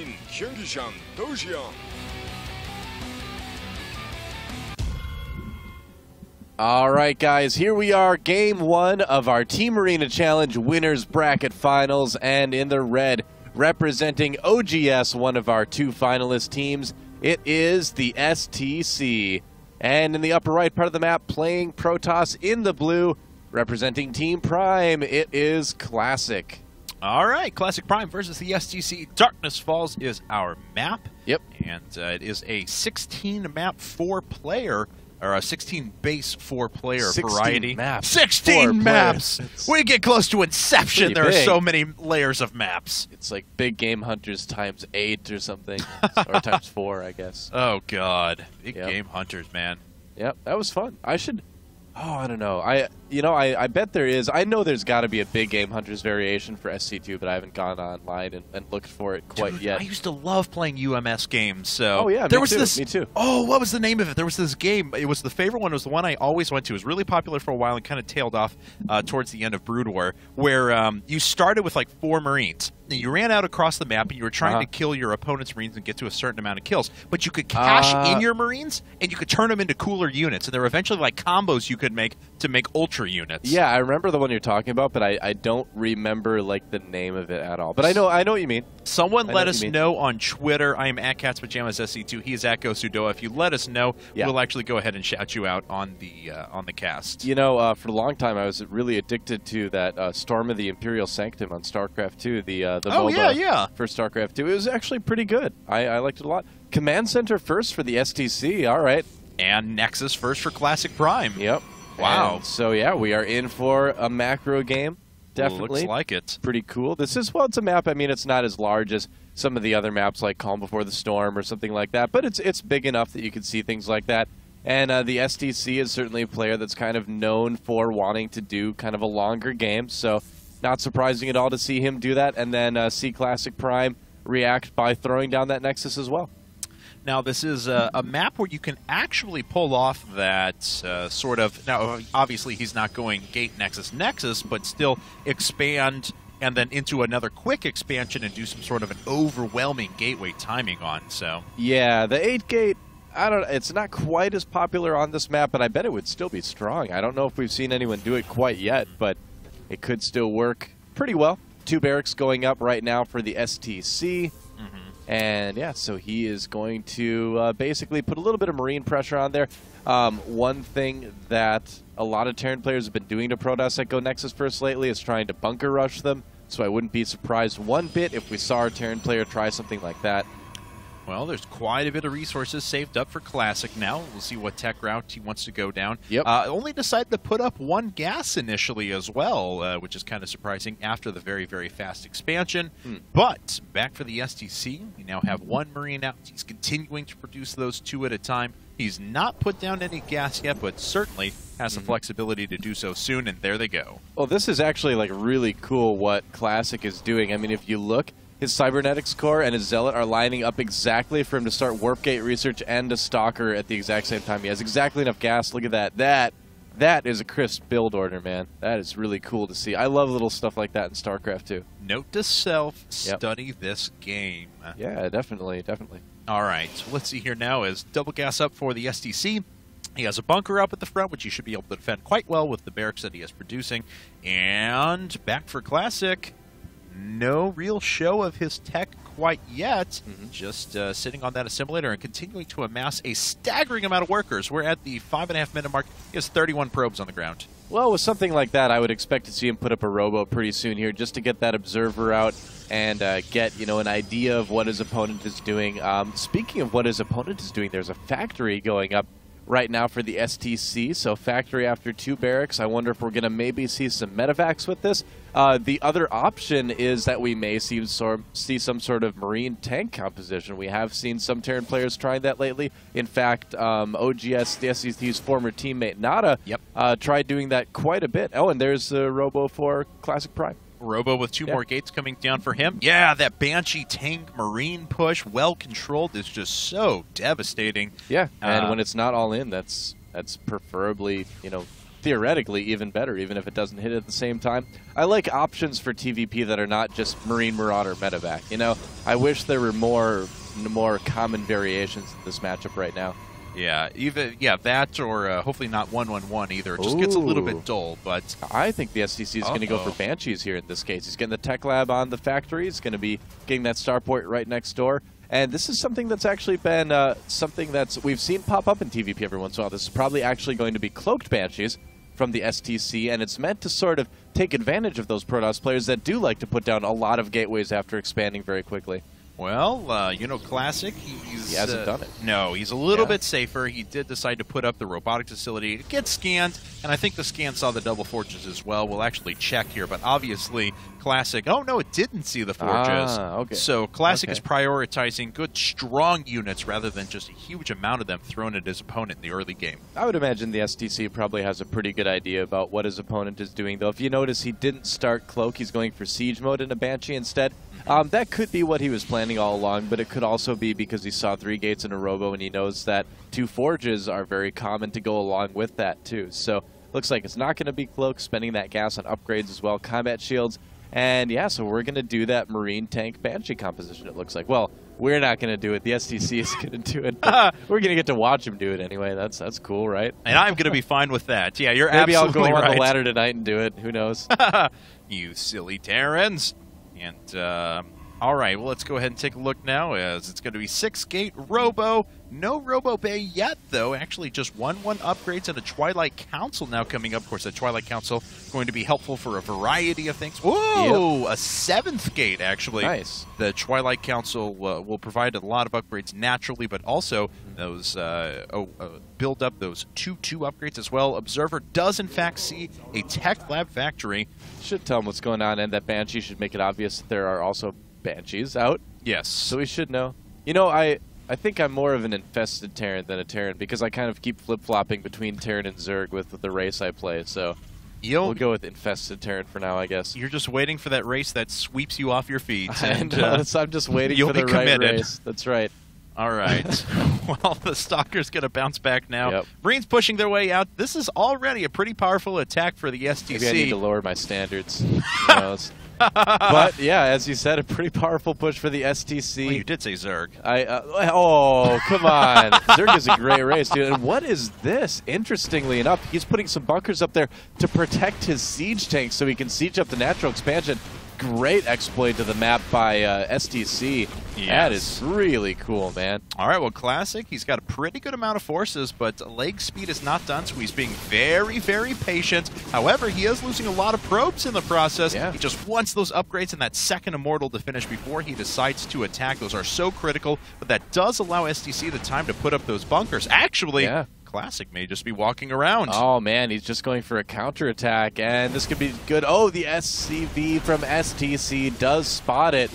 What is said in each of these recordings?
Marine 경기장 도시형. All right, guys, here we are, game one of our Team Arena Challenge Winners Bracket Finals, and in the red, representing OGS, one of our two finalist teams, it is the STC. And in the upper right part of the map, playing Protoss in the blue, representing Team Prime, it is Classic. All right, Classic.Prime versus the STC. Darkness Falls is our map. Yep. And it is a 16-map, 4-player, or a 16 base 4-player 16 variety. Maps. 16 maps! We get close to Inception. There are big. so many layers of maps. It's like Big Game Hunters times 8 or something, or times 4, I guess. Oh, God. Big Yep. Game Hunters, man. Yep, that was fun. I should... Oh, I don't know. I bet there is. I know there's got to be a Big Game Hunters variation for SC2, but I haven't gone online and looked for it quite Dude, yet. I used to love playing UMS games. So oh yeah, there me was too. this. Me too. Oh, what was the name of it? There was this game. It was the favorite one. It was the one I always went to. It was really popular for a while and kind of tailed off towards the end of Brood War, where you started with like 4 Marines. And you ran out across the map and you were trying to kill your opponent's Marines and get to a certain amount of kills. But you could cash in your Marines and you could turn them into cooler units. And there were eventually like combos you could make to make ultra units. Yeah, I remember the one you're talking about, but I don't remember like the name of it at all. But I know what you mean. Someone let us know on Twitter. I am at CatsPajamasSC2. He is at GoSudoa. If you let us know, we'll actually go ahead and shout you out on the cast. You know, for a long time, I was really addicted to that Storm of the Imperial Sanctum on StarCraft 2, the MOBA for StarCraft 2. It was actually pretty good. I liked it a lot. Command Center first for the STC. All right. And Nexus first for Classic.Prime. Yep. Wow. And so, yeah, we are in for a macro game. Definitely. Looks like it. Pretty cool. This is, well, it's a map. I mean, it's not as large as some of the other maps like Calm Before the Storm or something like that, but it's big enough that you can see things like that. And the STC is certainly a player that's kind of known for wanting to do kind of a longer game, so not surprising at all to see him do that, and then see Classic.Prime react by throwing down that Nexus as well. Now, this is a map where you can actually pull off that sort of... Now, obviously, he's not going Gate Nexus, but still expand and then into another quick expansion and do some sort of an overwhelming gateway timing on, so... Yeah, the 8-gate, it's not quite as popular on this map, but I bet it would still be strong. I don't know if we've seen anyone do it quite yet, but it could still work pretty well. 2 barracks going up right now for the STC. And yeah, so he is going to basically put a little bit of Marine pressure on there. One thing that a lot of Terran players have been doing to Protoss that go Nexus first lately is trying to bunker rush them. So I wouldn't be surprised one bit if we saw a Terran player try something like that. Well, there's quite a bit of resources saved up for Classic now. We'll see what tech route he wants to go down. Yep. Only decided to put up 1 gas initially as well, which is kind of surprising after the very, very fast expansion. But back for the STC, we now have 1 Marine out. He's continuing to produce those 2 at a time. He's not put down any gas yet, but certainly has the flexibility to do so soon, and there they go. Well, this is actually like really cool what Classic is doing. I mean, if you look, his Cybernetics core and his Zealot are lining up exactly for him to start Warp Gate research and a Stalker at the exact same time. He has exactly enough gas. Look at that. That is a crisp build order, man. That is really cool to see. I love little stuff like that in StarCraft 2. Note to self, study this game. Yeah, definitely. All right, so let's see here now as double gas up for the STC. He has a bunker up at the front, which he should be able to defend quite well with the barracks that he is producing. And back for Classic. No real show of his tech quite yet. Just sitting on that assimilator and continuing to amass a staggering amount of workers. We're at the 5.5-minute mark. He has 31 probes on the ground. Well, with something like that, I would expect to see him put up a robo pretty soon here just to get that observer out and get, an idea of what his opponent is doing. Speaking of what his opponent is doing, there's a factory going up right now for the STC, so factory after 2 barracks. I wonder if we're going to maybe see some medevacs with this. The other option is that we may see some sort of Marine tank composition. We have seen some Terran players trying that lately. In fact, oGs.TheSC's former teammate Nada tried doing that quite a bit. Oh, and there's the Robo for Classic.Prime. Robo with 2 more gates coming down for him. Yeah, that Banshee tank Marine push, well controlled, is just so devastating. Yeah, and when it's not all in, that's preferably, theoretically even better, even if it doesn't hit at the same time. I like options for TVP that are not just Marine Marauder medevac. You know, I wish there were more common variations in this matchup right now. Yeah, that or hopefully not 1-1-1 either. It just gets a little bit dull, but I think the STC is going to go for Banshees here in this case. He's getting the Tech Lab on the factory. He's going to be getting that starport right next door. And this is something that's actually been something that's we've seen pop up in TVP every once in a while. This is probably actually going to be cloaked Banshees from the STC, and it's meant to sort of take advantage of those Protoss players that do like to put down a lot of gateways after expanding very quickly. Well, you know, Classic, he hasn't done it. No, he's a little bit safer. He did decide to put up the robotics facility. It gets scanned, and I think the scan saw the double forges as well. We'll actually check here, but obviously Classic... Oh, no, it didn't see the forges. Okay. So Classic is prioritizing good, strong units rather than just a huge amount of them thrown at his opponent in the early game. I would imagine the STC probably has a pretty good idea about what his opponent is doing, though. If you notice, he didn't start Cloak. He's going for Siege mode in a Banshee instead. That could be what he was planning all along, but it could also be because he saw 3 gates in a robo and he knows that 2 forges are very common to go along with that too. So looks like it's not going to be Cloak, spending that gas on upgrades as well, combat shields. And yeah, so we're going to do that Marine Tank Banshee composition, it looks like. Well, we're not going to do it. The STC is going to do it. We're going to get to watch him do it anyway. That's cool, right? And I'm going to be fine with that. Yeah, you're Maybe absolutely I'll go right. on the ladder tonight and do it. Who knows? You silly Terrans. And, all right, well, let's go ahead and take a look now, as it's going to be 6-gate Robo. No Robo Bay yet, though. Actually, just 1-1 upgrades and a Twilight Council now coming up. Of course, the Twilight Council going to be helpful for a variety of things. Whoa, a 7th gate, actually. Nice. The Twilight Council will provide a lot of upgrades naturally, but also those build up those 2-2 upgrades as well. Observer does, in fact, see a Tech Lab factory. Should tell him what's going on, and that Banshee should make it obvious that there are also Banshees out. Yes. So we should know. You know, I think I'm more of an infested Terran than a Terran because I kind of keep flip-flopping between Terran and Zerg with the race I play. So we'll go with infested Terran for now, I guess. You're just waiting for that race that sweeps you off your feet. And I'm just waiting for the right race. That's right. All right. Well, the Stalker's going to bounce back now. Yep. Marines pushing their way out. This is already a pretty powerful attack for the STC. Maybe I need to lower my standards. Who knows? But, yeah, as you said, a pretty powerful push for the STC. Well, you did say Zerg. Oh, come on. Zerg is a great race, dude. And what is this? Interestingly enough, he's putting some bunkers up there to protect his siege tanks so he can siege up the natural expansion. Great exploit to the map by STC. Yes. That is really cool, man. All right, well, Classic, he's got a pretty good amount of forces, but leg speed is not done, so he's being very, very patient. However, he is losing a lot of probes in the process. Yeah. He just wants those upgrades and that second Immortal to finish before he decides to attack. Those are so critical, but that does allow STC the time to put up those bunkers. Actually, Classic may just be walking around. Oh, man, he's just going for a counterattack, and this could be good. Oh, the SCV from STC does spot it.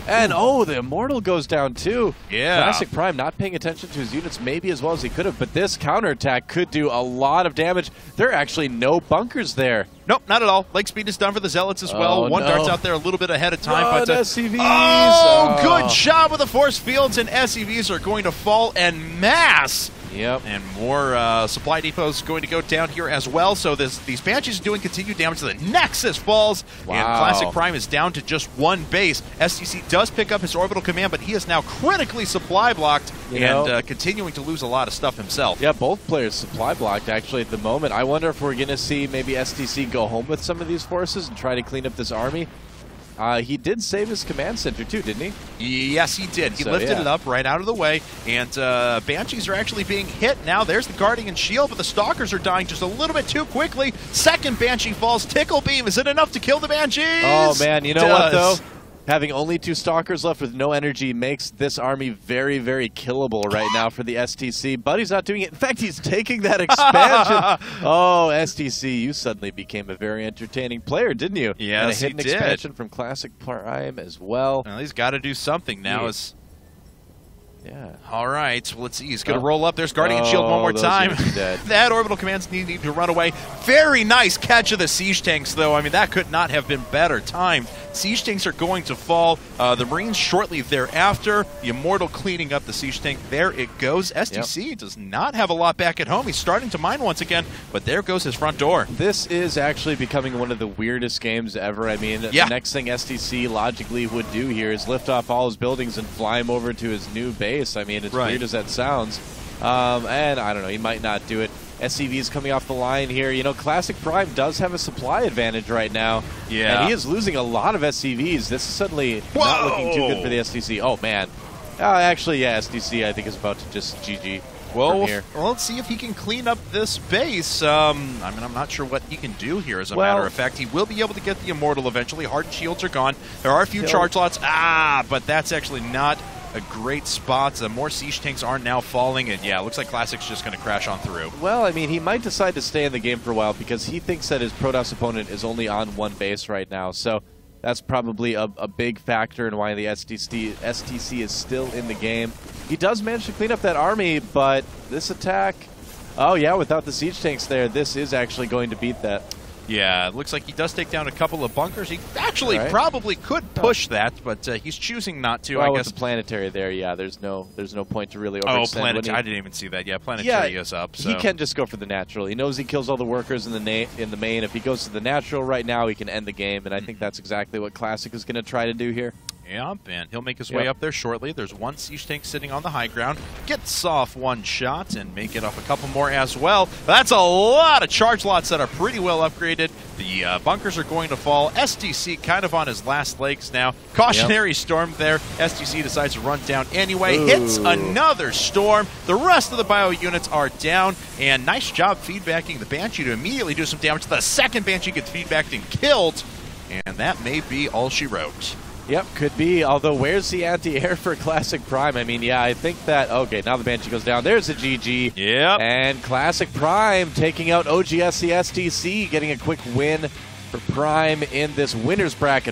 And, oh, the Immortal goes down, too. Yeah. Classic.Prime not paying attention to his units maybe as well as he could have, but this counterattack could do a lot of damage. There are actually no bunkers there. Nope, not at all. Leg speed is done for the Zealots as well. One dart's out there a little bit ahead of time. Run, but SCVs! Good job with the force fields, and SCVs are going to fall en masse. Yep. And more supply depots going to go down here as well. So these Banshees are doing continued damage to the Nexus falls. Wow. And Classic.Prime is down to just 1 base. STC does pick up his orbital command, but he is now critically supply blocked and continuing to lose a lot of stuff himself. Yeah, both players supply blocked actually at the moment. I wonder if we're going to see maybe STC go home with some of these forces and try to clean up this army. He did save his command center too, didn't he? Yes, he did. He lifted it up right out of the way, and Banshees are actually being hit now. There's the Guardian Shield, but the Stalkers are dying just a little bit too quickly. Second Banshee falls. Tickle Beam. Is it enough to kill the Banshees? Oh, man. You know what, though? Having only 2 Stalkers left with no energy makes this army very, very killable right now for the STC. But he's not doing it. In fact, he's taking that expansion. Oh, STC, you suddenly became a very entertaining player, didn't you? Yes, and a hidden expansion from Classic.Prime as well. Well, he's got to do something now. Yeah. All right. Well, let's see. He's going to roll up. There's Guardian Shield one more time. That orbital commands need to run away. Very nice catch of the siege tanks, though. I mean, that could not have been better timed. Siege tanks are going to fall. The Marines shortly thereafter. The Immortal cleaning up the Siege tank. There it goes. STC does not have a lot back at home. He's starting to mine once again, but there goes his front door. This is actually becoming one of the weirdest games ever. I mean, the next thing STC logically would do here is lift off all his buildings and fly him over to his new base. I mean, as weird as that sounds. And I don't know, he might not do it. SCV is coming off the line here. You know, Classic.Prime does have a supply advantage right now. Yeah. And he is losing a lot of SCVs. This is suddenly not looking too good for the STC. Oh, man. Actually, yeah, STC I think is about to just GG. Well, let's see if he can clean up this base. I mean, I'm not sure what he can do here, as a matter of fact. He will be able to get the Immortal eventually. Hardened shields are gone. There are a few charge lots. But that's actually not a great spot. The more siege tanks are now falling, and yeah, it looks like Classic's just going to crash on through. Well, I mean, he might decide to stay in the game for a while because he thinks that his Protoss opponent is only on one base right now. So that's probably a big factor in why the STC is still in the game. He does manage to clean up that army, but this attack, oh yeah, without the siege tanks there, this is actually going to beat that. Yeah, it looks like he does take down a couple of bunkers. He actually probably could push that, but he's choosing not to. Well, I guess with the planetary there, yeah, there's no point to really overextend. Oh, planetary! I didn't even see that. Yeah, planetary is up. So. He can just go for the natural. He knows he kills all the workers in the main. If he goes to the natural right now, he can end the game, and I think that's exactly what Classic is going to try to do here. Yep, and he'll make his way up there shortly. There's one siege tank sitting on the high ground. Gets off one shot and make it off a couple more as well. That's a lot of charge lots that are pretty well upgraded. The bunkers are going to fall. STC kind of on his last legs now. Cautionary storm there. STC decides to run down anyway. Hits another storm. The rest of the bio units are down. And nice job feedbacking the Banshee to immediately do some damage. The second Banshee gets feedbacked and killed. And that may be all she wrote. Yep, could be. Although, where's the anti-air for Classic.Prime? I mean, yeah, I think that... Okay, now the Banshee goes down. There's a GG. Yep. And Classic.Prime taking out oGs.TheStC, getting a quick win for Prime in this winner's bracket.